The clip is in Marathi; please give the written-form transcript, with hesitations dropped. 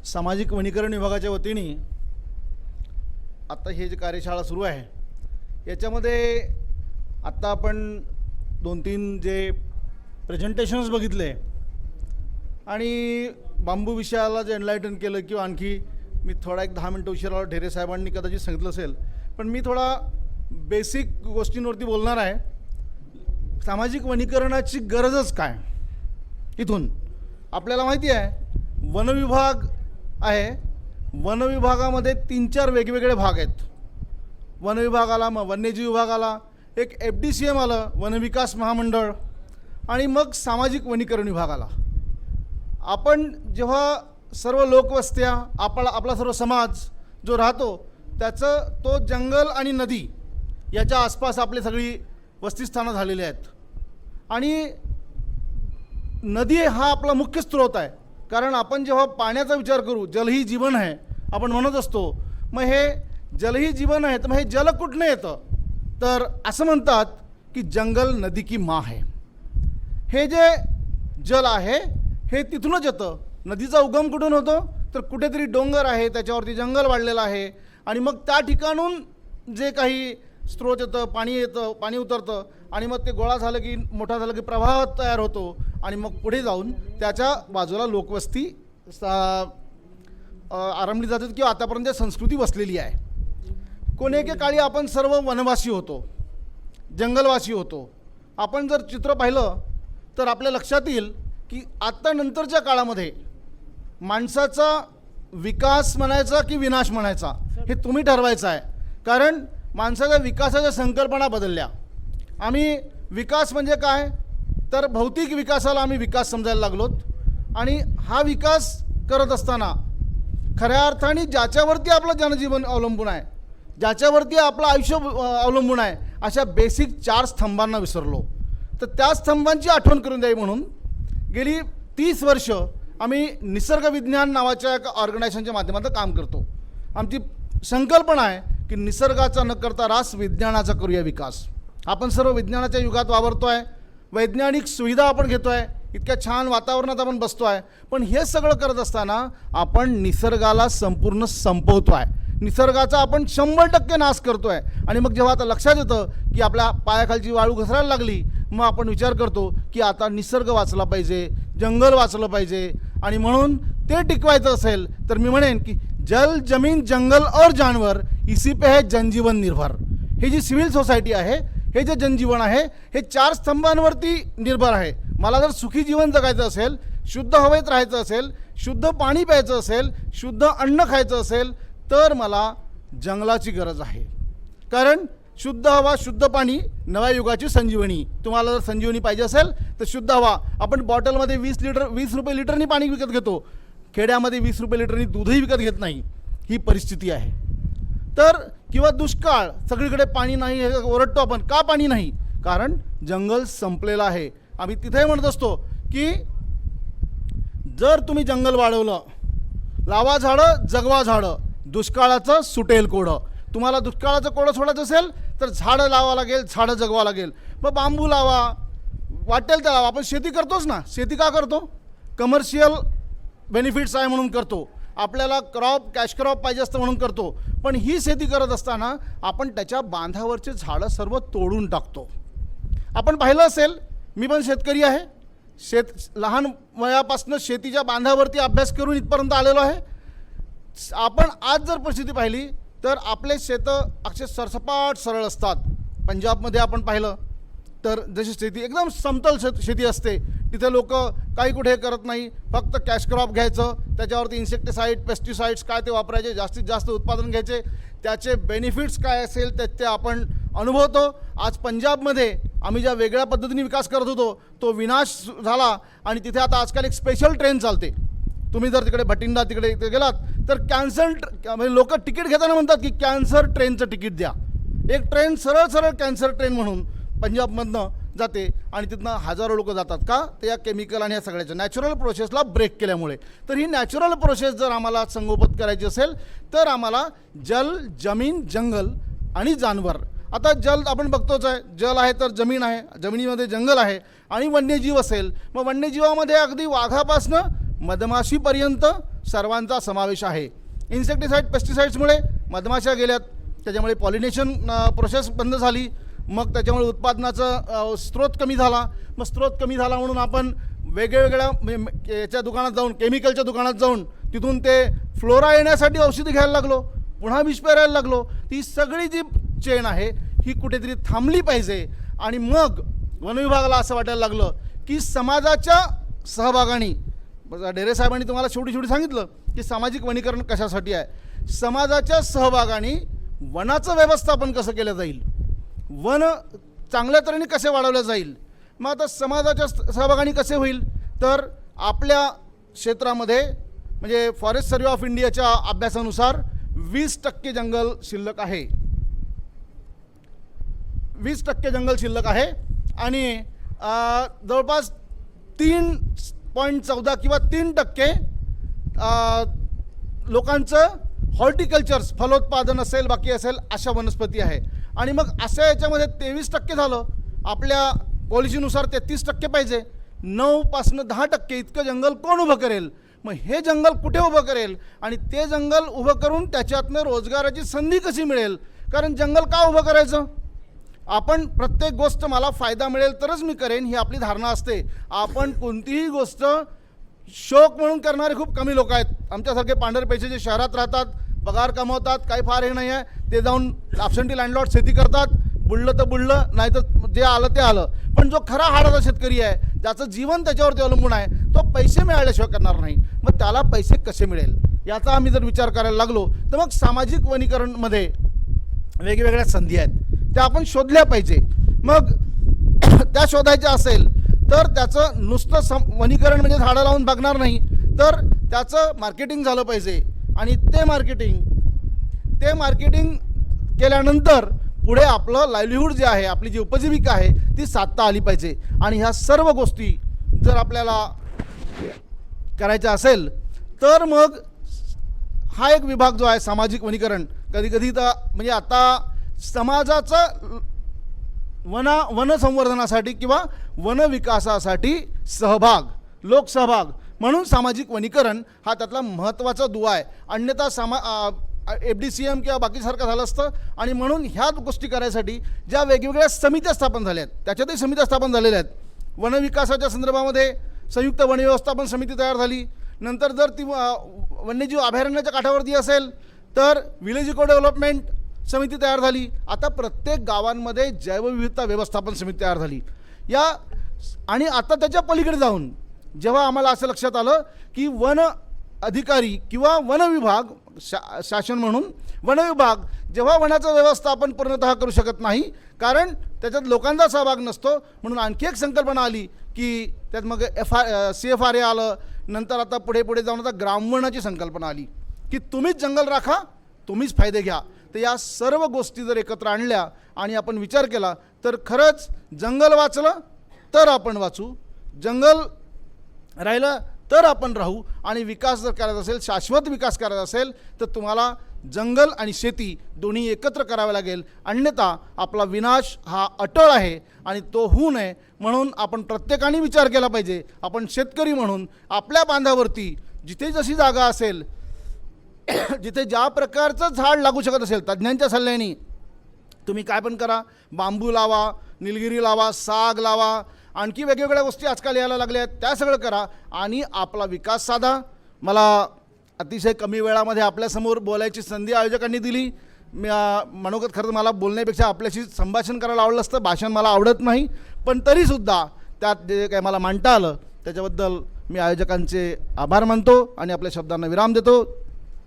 सामाजिक वनीकरण विभागाच्या वतीने आता हे जे कार्यशाळा सुरू आहे याच्यामध्ये आत्ता आपण 2-3 जे प्रेझेंटेशन्स बघितले आणि बांबू विषयाला जे एनलायटन केलं किंवा आणखी मी थोडा एक 10 मिनटं उशिरा ढेरे साहेबांनी कदाचित सांगितलं असेल, पण मी थोडा बेसिक गोष्टींवरती बोलणार आहे. सामाजिक वनीकरणाची गरजच काय. इथून आपल्याला माहिती आहे वनविभाग आहे. वनविभागामध्ये 3-4 वेगवेगळे भाग आहेत. वनविभागाला मग वन्यजीव विभागाला एक FDCM आलं, वनविकास महामंडळ, आणि मग सामाजिक वनीकरण विभागाला. आपण जेव्हा सर्व लोकवस्त्या आपला सर्व समाज जो राहतो त्याचं तो जंगल आणि नदी याच्या आसपास आपली सगळी वस्तीस्थानं झालेली आहेत. आणि नदी हा आपला मुख्य स्रोत आहे. कारण आपण जेव्हा पाण्याचा विचार करू, जल ही जीवन आहे आपण म्हणत असतो. मग हे जल ही जीवन आहे, तर मग हे जल कुठनं येतं, तर असं म्हणतात की जंगल नदी की माँ है. हे जे जल आहे हे तिथूनच येतं. नदीचा उगम कुठून होतो, तर कुठेतरी डोंगर आहे त्याच्यावरती जंगल वाढलेलं आहे आणि मग त्या ठिकाणून जे काही स्रोत येतं, पाणी उतरतं आणि मग ते गोळा झालं की मोठा झालं की प्रवाह तयार होतो आणि मग पुढे जाऊन त्याच्या बाजूला लोकवस्ती आरंभली जातात किंवा आतापर्यंत संस्कृती बसलेली आहे. कोणी एके काळी आपण सर्व वनवासी होतो, जंगलवासी होतो. आपण जर चित्र पाहिलं तर आपल्या लक्षात येईल की आता नंतरच्या काळामध्ये माणसाचा विकास म्हणायचा की विनाश म्हणायचा हे तुम्ही ठरवायचं आहे. कारण माणसाच्या विकासाच्या संकल्पना बदलल्या. आम्ही विकास म्हणजे काय, तर भौतिक विकासाला आम्ही विकास समजायला लागलोत. आणि हा विकास करत असताना खऱ्या अर्थाने ज्याच्यावरती आपलं जनजीवन अवलंबून आहे, ज्याच्यावरती आपलं आयुष्य अवलंबून आहे, अशा बेसिक 4 स्तंभांना विसरलो. तर त्या स्तंभांची आठवण करून द्यावी म्हणून गेली 30 वर्ष आम्ही निसर्ग विज्ञान नावाच्या एका ऑर्गनायझेशनच्या माध्यमातून काम करतो. आमची संकल्पना आहे की निसर्गाचा न करता रास विज्ञानाचा करूया विकास. आपण सर्व विज्ञानाच्या युगात वावरतो आहे, वैज्ञानिक सुविधा आपण घेतो आहे, इतक्या छान वातावरणात आपण बसतो आहे, पण हे सगळं करत असताना आपण निसर्गाला संपूर्ण संपवतो आहे. निसर्गाचा आपण 100% नाश करतो आहे. आणि मग जेव्हा आता लक्षात येतं की आपल्या पायाखालची वाळू घसरायला लागली, मग आपण विचार करतो की आता निसर्ग वाचला पाहिजे, जंगल वाचलं पाहिजे. आणि म्हणून ते टिकवायचं असेल तर मी म्हणेन की जल, जमीन, जंगल और जानवर इसी पे है जनजीवन निर्भर. हे जी सिव्हिल सोसायटी आहे, हे जे जनजीवन आहे, हे 4 स्तंभांवरती निर्भर आहे. मला जर सुखी जीवन जगायचं असेल, शुद्ध हवेत राहायचं असेल, शुद्ध पाणी प्यायचं असेल, शुद्ध अन्न खायचं असेल, तर मला जंगलाची गरज आहे. कारण शुद्ध हवा, शुद्ध पाणी, नव्या युगाची संजीवनी. तुम्हाला जर संजीवनी पाहिजे असेल तर शुद्ध हवा. आपण बॉटलमध्ये 20 रुपये लिटरनी पाणी विकत घेतो, खेड्यामध्ये 20 रुपये लिटरनी दूधही विकत घेत नाही. ही परिस्थिती आहे. तर किंवा दुष्काळ, सगळीकडे पाणी नाही हे ओरडतो आपण. का पाणी नाही, कारण जंगल संपलेलं आहे. आम्ही तिथे म्हणत असतो की जर तुम्ही जंगल वाढवलं, लावा झाडं, जगवा झाडं, दुष्काळाचं सुटेल कोडं. तुम्हाला दुष्काळाचं कोडं सोडायचं असेल तर झाडं लावा लागेल, झाडं जगवा लागेल. मग बांबू लावा, वाटेल त्या लावा. आपण शेती करतोच ना. शेती का करतो, कमर्शियल बेनिफिट्स आहे म्हणून करतो. आपल्याला कॅश क्रॉप पाहिजे असतं म्हणून करतो. पण ही शेती करत असताना आपण त्याच्या बांधावरचे झाडं सर्व तोडून टाकतो. आपण पाहिलं असेल, मी पण शेतकरी आहे. लहान वयापासून शेतीच्या बांधावरती अभ्यास करून इथपर्यंत आलेलो आहे. आपण आज जर परिस्थिती पाहिली तर आपले शेतं अक्षर सरसपाट सरळ असतात. पंजाबमध्ये आपण पाहिलं तर जशी शेती एकदम समतल शेती असते, तिथे लोक काही कुठे करत नाही, फक्त कॅश क्रॉप घ्यायचं, त्याच्यावरती इन्सेक्टिसाईड, पेस्टिसाइड्स काय ते वापरायचे, जास्तीत जास्त उत्पादन घ्यायचे, त्याचे बेनिफिट्स काय असेल ते आपण अनुभवतो. आज पंजाबमध्ये आम्ही ज्या वेगळ्या पद्धतीने विकास करत होतो तो विनाश झाला आणि तिथे आता आजकाल एक स्पेशल ट्रेन चालते. तुम्ही जर तिकडे भटिंडा तिकडे गेलात तर कॅन्सर, म्हणजे लोक तिकीट घेताना म्हणतात की कॅन्सर ट्रेनचं तिकीट द्या. एक ट्रेन सरळ कॅन्सर ट्रेन म्हणून पंजाबमधनं जाते आणि तिथनं हजारो लोक जातात. का, तर या केमिकल आणि या सगळ्याच्या नॅचरल प्रोसेसला ब्रेक केल्यामुळे. तर ही नॅचरल प्रोसेस जर आम्हाला संगोपन करायची असेल तर आम्हाला जल, जमीन, जंगल आणि जानवर. आता जल आपण बघतोच आहे, जल आहे तर जमीन आहे, जमिनीमध्ये जंगल आहे आणि वन्यजीव असेल. मग वन्यजीवामध्ये अगदी वाघापासनं मधमाशीपर्यंत सर्वांचा समावेश आहे. इन्सेक्टिसाईड पेस्टिसाईड्समुळे मधमाशा गेल्यात, त्याच्यामुळे पॉलिनेशन प्रोसेस बंद झाली, मग त्याच्यामुळे उत्पादनाचा स्रोत कमी झाला. मग स्रोत कमी झाला म्हणून आपण वेगवेगळ्या याच्या दुकानात जाऊन, केमिकलच्या दुकानात जाऊन तिथून ते फ्लोरा येण्यासाठी औषधी घ्यायला लागलो, पुन्हा विष पेरायला लागलो. ती सगळी जी चेन आहे ही कुठेतरी थांबली पाहिजे. आणि मग वनविभागाला असं वाटायला लागलं की समाजाच्या सहभागाने, डेरे साहेबांनी तुम्हाला शेवटी सांगितलं की सामाजिक वनीकरण कशासाठी आहे. समाजाच्या सहभागाने वनाचं व्यवस्थापन कसं केलं जाईल, वन चांगल्या तऱ्हेने कसे वाढवलं जाईल. मग आता समाजाच्या सहभागाने कसे होईल, तर आपल्या क्षेत्रामध्ये म्हणजे फॉरेस्ट सर्व्हे ऑफ इंडियाच्या अभ्यासानुसार 20% जंगल शिल्लक आहे. 20% जंगल शिल्लक आहे आणि जवळपास 3.14 किंवा 3% लोकांचं हॉर्टिकल्चर्स, फलोत्पादन असेल, बाकी असेल अशा वनस्पती आहे. आणि मग अशा याच्यामध्ये 23% झालं. आपल्या पॉलिसीनुसार 33% पाहिजे. 9पासून 10% इतकं जंगल कोण उभं करेल. मग हे जंगल कुठे उभं करेल आणि ते जंगल उभं करून त्याच्यातनं रोजगाराची संधी कशी मिळेल. कारण जंगल का उभं करायचं, आपण प्रत्येक गोष्ट मला फायदा मिळेल तरच मी करेन ही आपली धारणा असते. आपण कोणतीही गोष्ट शौक म्हणून करणारे खूप कमी लोक आहेत. आमच्यासारखे पांढर पैसे जे शहरात राहतात, पगार कमवतात, काही फार हे नाही आहे, ते जाऊन ॲब्सेंटी लँडलॉर्ड शेती करतात, बुडलं तर बुडलं, नाही तर जे आलं ते आलं. पण जो खरा हाडाचा शेतकरी आहे, ज्याचं जीवन त्याच्यावरती अवलंबून आहे, तो पैसे मिळाल्याशिवाय करणार नाही. मग त्याला पैसे कसे मिळेल याचा आम्ही जर विचार करायला लागलो तर मग सामाजिक वनीकरणमध्ये वेगवेगळ्या संधी आहेत, त्या आपण शोधल्या पाहिजे. मग त्या शोधायच्या असेल तर त्याचं नुसतं वनीकरण म्हणजे झाडं लावून बघणार नाही, तर त्याचं मार्केटिंग झालं पाहिजे. आणि ते मार्केटिंग केल्यानंतर पुढे आपलं लाईव्हलीहूड जे आहे, आपली जी उपजीविका आहे ती साधता आली पाहिजे. आणि ह्या सर्व गोष्टी जर आपल्याला करायच्या असेल तर मग हा एक विभाग जो आहे सामाजिक वनीकरण, कधी तर म्हणजे आता समाजाचं वन संवर्धनासाठी किंवा वन विकासासाठी सहभाग, लोकसहभाग म्हणून सामाजिक वनीकरण हा त्यातला महत्त्वाचा दुवा आहे. अन्यथा FDCM किंवा बाकीसारखं झालं असतं. आणि म्हणून ह्या गोष्टी करायसाठी ज्या वेगवेगळ्या समित्या स्थापन झाल्या आहेत, त्याच्यातही समित्या स्थापन झालेल्या आहेत. वनविकासाच्या संदर्भामध्ये संयुक्त वन व्यवस्थापन समिती तयार झाली. नंतर जर ती वन्यजीव अभयारण्याच्या काठावरती असेल तर विलेज इको डेव्हलपमेंट समिती तयार झाली. आता प्रत्येक गावांमध्ये जैवविविधता व्यवस्थापन समिती तयार झाली. आणि आता त्याच्या पलीकडे जाऊन जेव्हा आम्हाला असं लक्षात आलं की वन अधिकारी किंवा वन विभाग, शासन म्हणून वन विभाग जेव्हा वनाचं व्यवस्थापन पूर्णतः करू शकत नाही, कारण त्याच्यात लोकांचा सहभाग नसतो, म्हणून आणखी एक संकल्पना आली की त्यात मग CFRA आलं. नंतर आता पुढे जाऊन आता ग्रामवनाची संकल्पना आली की तुम्हीच जंगल राखा, तुम्हीच फायदे घ्या. तर या सर्व गोष्टी जर एकत्र आणल्या आणि आपण विचार केला तर खरंच जंगल वाचलं तर आपण वाचू, जंगल राहिलं तर आपण राहू. आणि विकास जर करायचा असेल, शाश्वत विकास करायचा असेल तर तुम्हाला जंगल आणि शेती दोन्ही एकत्र करावे लागेल. अन्यथा आपला विनाश हा अटळ आहे आणि तो होऊ नये म्हणून आपण प्रत्येकाने विचार केला पाहिजे. आपण शेतकरी म्हणून आपल्या बांधावरती जिथे जशी जागा असेल, जिथे ज्या प्रकारचं झाड लागू शकत असेल, तज्ज्ञांच्या सल्ल्याने तुम्ही काय पण करा, बांबू लावा, निलगिरी लावा, साग लावा, आणखी वेगवेगळ्या गोष्टी आजकाल यायला लागल्या आहेत, त्या सगळं करा आणि आपला विकास साधा. मला अतिशय कमी वेळामध्ये आपल्यासमोर बोलायची संधी आयोजकांनी दिली. मनोगत खरं मला बोलण्यापेक्षा आपल्याशी संभाषण करायला आवडलं असतं, भाषण मला आवडत नाही, पण तरीसुद्धा त्यात जे काय मला मांडता आलं त्याच्याबद्दल मी आयोजकांचे आभार मानतो आणि आपल्या शब्दांना विराम देतो.